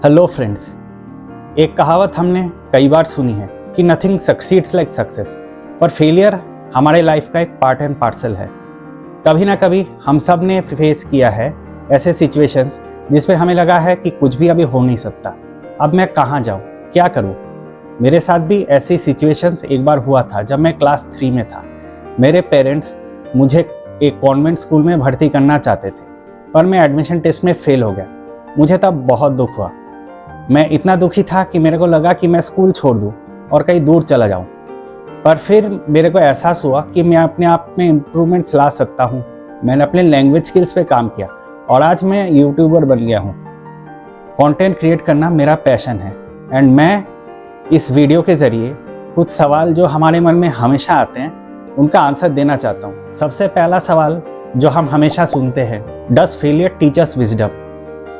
Hello friends, एक कहावत हमने कई बार सुनी है कि नथिंग सक्सीड्स लाइक सक्सेस, पर फेलियर हमारे लाइफ का एक पार्ट एंड पार्सल है। कभी ना कभी हम सब ने फेस किया है ऐसे सिचुएशंस जिसमें हमें लगा है कि कुछ भी अभी हो नहीं सकता, अब मैं कहाँ जाऊँ, क्या करूँ। मेरे साथ भी ऐसी सिचुएशंस एक बार हुआ था जब मैं क्लास 3 में था। मेरे पेरेंट्स मुझे एक कॉन्वेंट स्कूल में भर्ती करना चाहते थे, पर मैं एडमिशन टेस्ट में फेल हो गया। मुझे तब बहुत दुख हुआ। मैं इतना दुखी था कि मेरे को लगा कि मैं स्कूल छोड़ दूं और कहीं दूर चला जाऊं। पर फिर मेरे को एहसास हुआ कि मैं अपने आप में इम्प्रूवमेंट्स ला सकता हूं। मैंने अपने लैंग्वेज स्किल्स पे काम किया और आज मैं यूट्यूबर बन गया हूं। कंटेंट क्रिएट करना मेरा पैशन है एंड मैं इस वीडियो के ज़रिए कुछ सवाल जो हमारे मन में हमेशा आते हैं उनका आंसर देना चाहता हूँ। सबसे पहला सवाल जो हम हमेशा सुनते हैं, does failure teach us wisdom.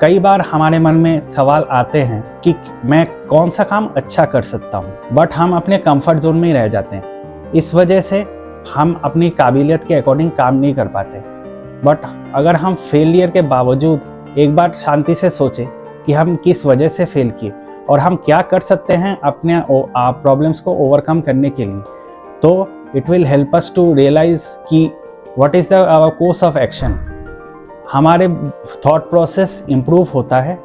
कई बार हमारे मन में सवाल आते हैं कि मैं कौन सा काम अच्छा कर सकता हूँ, बट हम अपने कंफर्ट जोन में ही रह जाते हैं। इस वजह से हम अपनी काबिलियत के अकॉर्डिंग काम नहीं कर पाते। बट अगर हम फेलियर के बावजूद एक बार शांति से सोचें कि हम किस वजह से फेल किए और हम क्या कर सकते हैं अपने प्रॉब्लम्स को ओवरकम करने के लिए, तो it will help us to realise कि what is the our course of action. हमारे थॉट प्रोसेस इम्प्रूव होता है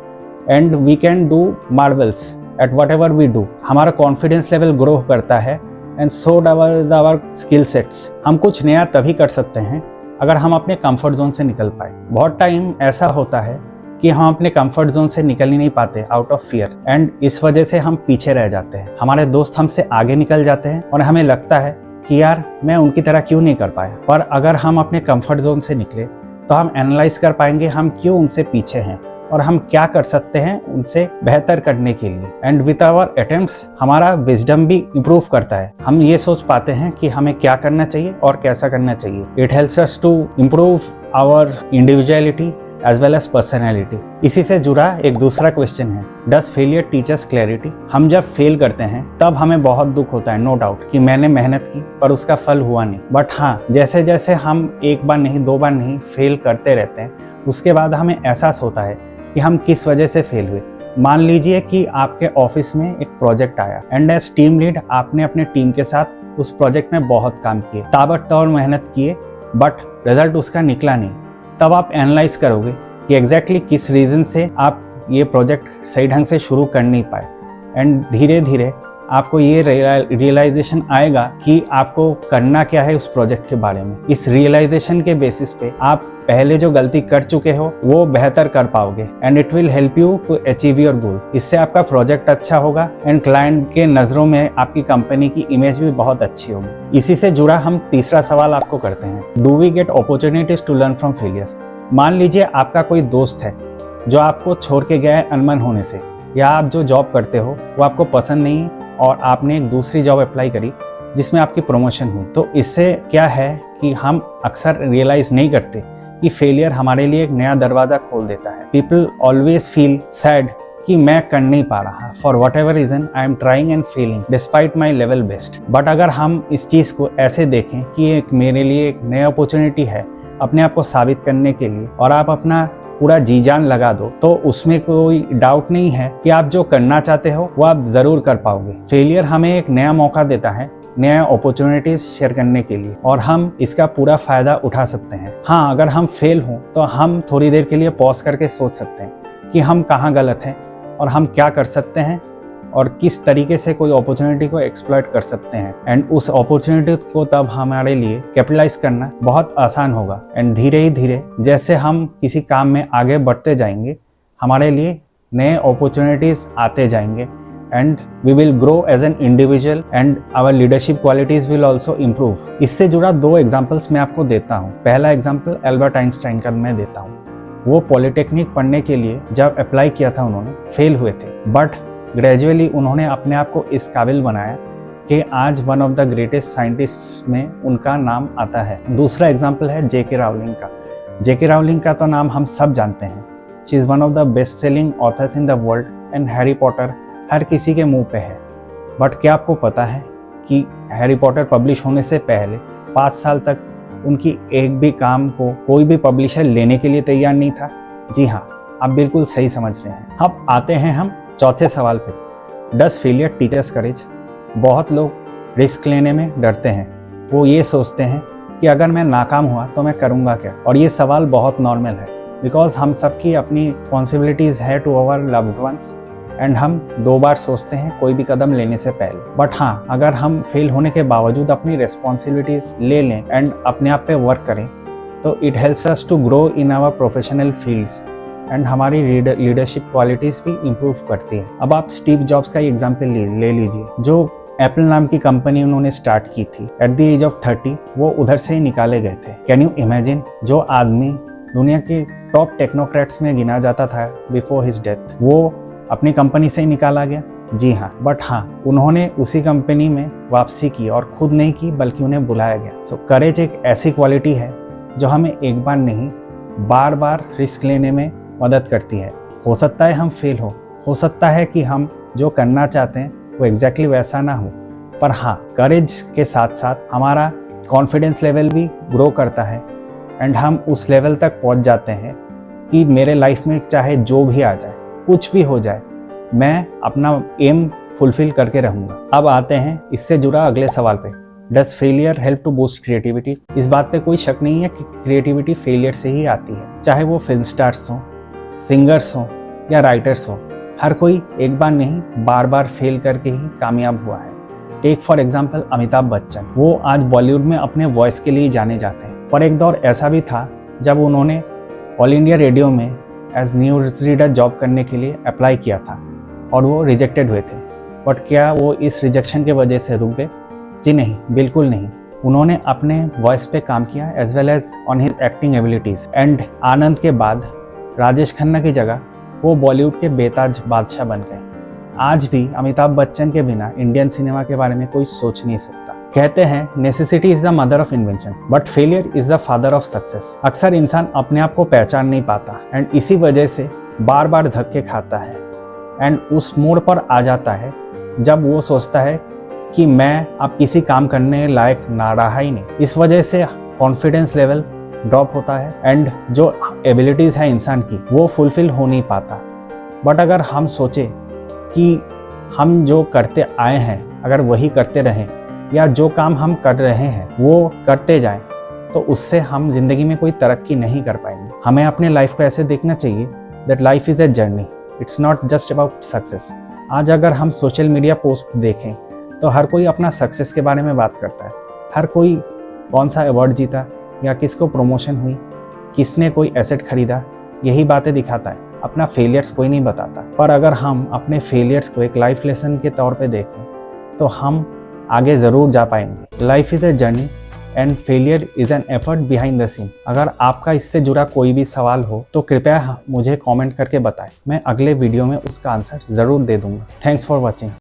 and we can do marvels at whatever we do. हमारा कॉन्फिडेंस लेवल ग्रो करता है and so doubles our skill sets. हम कुछ नया तभी कर सकते हैं अगर हम अपने कंफर्ट जोन से निकल पाए। बहुत टाइम ऐसा होता है कि हम अपने कंफर्ट जोन से निकल ही नहीं पाते आउट ऑफ फियर, एंड इस वजह से हम पीछे रह जाते हैं। हमारे दोस्त हमसे आगे निकल जाते हैं और हमें लगता है कि यार मैं उनकी तरह क्यों नहीं कर पाया। पर अगर हम अपने कंफर्ट जोन से निकले तो हम एनालाइज कर पाएंगे हम क्यों उनसे पीछे हैं और हम क्या कर सकते हैं उनसे बेहतर करने के लिए। एंड विद आवर अटेम्प्ट्स हमारा विजडम भी इम्प्रूव करता है। हम ये सोच पाते हैं कि हमें क्या करना चाहिए और कैसा करना चाहिए। It helps us to improve our individuality as well as personality. इसी से जुड़ा एक दूसरा क्वेश्चन है, does failure teach us clarity. हम जब फेल करते हैं तब हमें बहुत दुख होता है, नो डाउट, कि मैंने मेहनत की पर उसका फल हुआ नहीं। बट हाँ, जैसे जैसे हम एक बार नहीं, दो बार नहीं, फेल करते रहते हैं, उसके बाद हमें एहसास होता है कि हम किस वजह से फेल हुए। मान लीजिए कि आपके ऑफिस में एक प्रोजेक्ट आया एंड एज टीम लीड आपने अपने टीम के साथ उस प्रोजेक्ट में बहुत काम किए, ताबड़तोड़ मेहनत किए, बट रिजल्ट उसका निकला नहीं। तब आप एनालाइज करोगे कि एग्जैक्टली किस रीज़न से आप ये प्रोजेक्ट सही ढंग से शुरू कर नहीं पाए। एंड धीरे धीरे आपको ये रियलाइजेशन आएगा कि आपको करना क्या है उस प्रोजेक्ट के बारे में। इस रियलाइजेशन के बेसिस पे आप पहले जो गलती कर चुके हो वो बेहतर कर पाओगे and it will help you to achieve your goal. इससे आपका प्रोजेक्ट अच्छा होगा एंड क्लाइंट के नज़रों में आपकी कंपनी की इमेज भी बहुत अच्छी होगी। इसी से जुड़ा हम तीसरा सवाल आपको करते हैं, do we get opportunities to learn from failures. मान लीजिए आपका कोई दोस्त है जो आपको छोड़ के गया है अनमन होने से, या आप जो जॉब करते हो वो आपको पसंद नहीं और आपने एक दूसरी जॉब अप्लाई करी जिसमें आपकी प्रमोशन हुई। तो इससे क्या है कि हम अक्सर रियलाइज नहीं करते कि फेलियर हमारे लिए एक नया दरवाज़ा खोल देता है। पीपल ऑलवेज फील सैड कि मैं कर नहीं पा रहा, for whatever reason I am trying and failing despite my level best. But अगर हम इस चीज़ को ऐसे देखें कि एक मेरे लिए एक नई अपॉर्चुनिटी है अपने आप को साबित करने के लिए, और आप अपना पूरा जी जान लगा दो, तो उसमें कोई डाउट नहीं है कि आप जो करना चाहते हो वो आप ज़रूर कर पाओगे। फेलियर हमें एक नया मौका देता है, नया अपॉर्चुनिटीज शेयर करने के लिए, और हम इसका पूरा फ़ायदा उठा सकते हैं। हाँ, अगर हम फेल हों तो हम थोड़ी देर के लिए पॉज करके सोच सकते हैं कि हम कहाँ गलत हैं और हम क्या कर सकते हैं और किस तरीके से कोई अपॉर्चुनिटी को एक्सप्लॉइट कर सकते हैं। एंड उस अपॉर्चुनिटी को तब हमारे लिए कैपिटलाइज करना बहुत आसान होगा। एंड धीरे ही धीरे जैसे हम किसी काम में आगे बढ़ते जाएंगे, हमारे लिए नए अपॉर्चुनिटीज़ आते जाएंगे and we will grow as an individual and our leadership qualities will also improve. इससे जुड़ा दो एग्जाम्पल्स मैं आपको देता हूँ। पहला एग्जाम्पल एल्बर्ट आइंस्टाइन का मैं देता हूँ। वो पॉलिटेक्निक पढ़ने के लिए जब अप्लाई किया था उन्होंने फेल हुए थे, बट ग्रेजुअली उन्होंने अपने आप को इस काबिल बनाया कि आज one of the greatest scientists में उनका नाम आता है। दूसरा एग्जाम्पल है जेके रावलिंग का। जेके रावलिंग का तो नाम हम सब जानते हैं। She is one of the best selling authors in the world and Harry Potter हर किसी के मुंह पे है। बट क्या आपको पता है कि हैरी पॉटर पब्लिश होने से पहले 5 साल तक उनकी एक भी काम को कोई भी पब्लिशर लेने के लिए तैयार नहीं था। जी हाँ, आप बिल्कुल सही समझ रहे हैं। अब आते हैं हम चौथे सवाल पे, डज फेलियर टीच अस करेज। बहुत लोग रिस्क लेने में डरते हैं। वो ये सोचते हैं कि अगर मैं नाकाम हुआ तो मैं करूँगा क्या। और ये सवाल बहुत नॉर्मल है, बिकॉज हम सबकी अपनी रिस्पॉन्सिबिलिटीज़ है to our loved ones, and हम 2 बार सोचते हैं कोई भी कदम लेने से पहले। बट हाँ, अगर हम फेल होने के बावजूद अपनी रिस्पॉन्सिबिलिटीज़ ले लें एंड अपने आप पे वर्क करें, तो it helps us to grow in our professional fields, and हमारी लीडरशिप क्वालिटीज़ भी इम्प्रूव करती है। अब आप स्टीव जॉब्स का एग्जाम्पल ले लीजिए, जो एप्पल नाम की कंपनी उन्होंने स्टार्ट की थी। एट द एज ऑफ 30 वो उधर से ही निकाले गए थे। कैन यू इमेजिन, जो आदमी दुनिया के टॉप टेक्नोक्रेट्स में गिना जाता था बिफोर हिज डेथ, वो अपनी कंपनी से ही निकाला गया। जी हाँ, बट हाँ, उन्होंने उसी कंपनी में वापसी की, और खुद नहीं की बल्कि उन्हें बुलाया गया। सो करेज एक ऐसी क्वालिटी है जो हमें एक बार नहीं बार बार रिस्क लेने में मदद करती है। हो सकता है हम फेल हो सकता है कि हम जो करना चाहते हैं वो एग्जैक्टली वैसा ना हो, पर हाँ, करेज के साथ साथ हमारा कॉन्फिडेंस लेवल भी ग्रो करता है, एंड हम उस लेवल तक पहुंच जाते हैं कि मेरे लाइफ में चाहे जो भी आ जाए, कुछ भी हो जाए, मैं अपना एम फुलफिल करके रहूँगा। अब आते हैं इससे जुड़ा अगले सवाल पे, does failure help to boost creativity. इस बात पे कोई शक नहीं है कि क्रिएटिविटी फेलियर से ही आती है, चाहे वो फिल्म स्टार्स हों, सिंगर्स हों या राइटर्स हों। हर कोई एक बार नहीं बार बार फेल करके ही कामयाब हुआ है। Take for example Amitabh Bachchan, वो आज बॉलीवुड में अपने वॉइस के लिए जाने जाते हैं, पर एक दौर ऐसा भी था जब उन्होंने ऑल इंडिया रेडियो में एज न्यूज़ रीडर जॉब करने के लिए अप्लाई किया था और वो रिजेक्टेड हुए थे। बट क्या वो इस रिजेक्शन की वजह से रुक गए? जी नहीं, बिल्कुल नहीं। उन्होंने अपने वॉइस पे काम किया as well as on his acting abilities, and Anand के बाद राजेश खन्ना की जगह वो बॉलीवुड के बेताज बादशाह बन गए। आज भी अमिताभ बच्चन के बिना इंडियन सिनेमा के बारे में कोई सोच नहीं सकता। कहते हैं necessity is the mother of invention, but failure is the father of success. अक्सर इंसान अपने आप को पहचान नहीं पाता, एंड इसी वजह से बार बार धक्के खाता है, एंड उस मोड़ पर आ जाता है जब वो सोचता है कि मैं अब किसी काम करने लायक ना रहा ही नहीं। इस वजह से कॉन्फिडेंस लेवल ड्रॉप होता है, एंड जो एबिलिटीज़ है इंसान की वो फुलफिल हो नहीं पाता। बट अगर हम सोचें कि हम जो करते आए हैं अगर वही करते रहें, या जो काम हम कर रहे हैं वो करते जाएं, तो उससे हम ज़िंदगी में कोई तरक्की नहीं कर पाएंगे। हमें अपने लाइफ को ऐसे देखना चाहिए that life is a journey, it's not just about success. आज अगर हम सोशल मीडिया पोस्ट देखें तो हर कोई अपना सक्सेस के बारे में बात करता है। हर कोई कौन सा अवार्ड जीता, या किसको प्रमोशन हुई, किसने कोई एसेट खरीदा, यही बातें दिखाता है। अपना फेलियर्स कोई नहीं बताता। पर अगर हम अपने फेलियर्स को एक लाइफ लेसन के तौर पे देखें तो हम आगे ज़रूर जा पाएंगे। Life is a journey and failure is an effort behind the scene. अगर आपका इससे जुड़ा कोई भी सवाल हो तो कृपया मुझे कमेंट करके बताएं। मैं अगले वीडियो में उसका आंसर ज़रूर दे दूँगा। Thanks for watching.